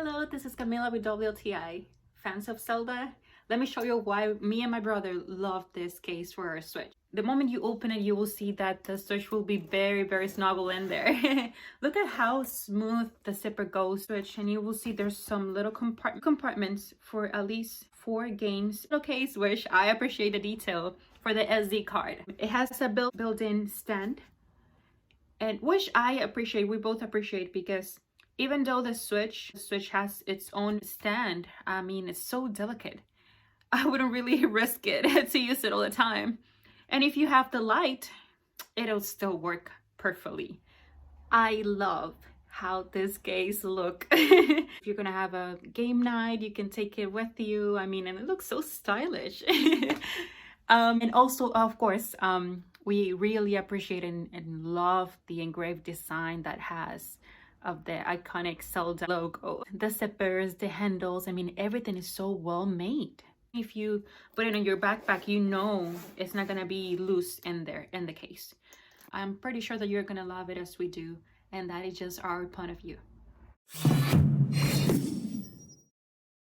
Hello, this is Camila with WTI. Fans of Zelda? Let me show you why me and my brother love this case for our Switch. The moment you open it, you will see that the Switch will be very snuggle in there. Look at how smooth the zipper goes, Switch, and you will see there's some little compartments for at least 4 games. Little case, which I appreciate the detail for the SD card. It has a built-in stand, and which I appreciate, we both appreciate, because even though the Switch has its own stand, I mean, it's so delicate. I wouldn't really risk it to use it all the time. And if you have the light, it'll still work perfectly. I love how this case look. If you're gonna have a game night, you can take it with you. I mean, and it looks so stylish. And also, of course, we really appreciate and love the engraved design that has of the iconic Zelda logo. The zippers, the handles, I mean, everything is so well made. If you put it in your backpack, you know it's not gonna be loose in there in the case. I'm pretty sure that you're gonna love it as we do, and that is just our point of view.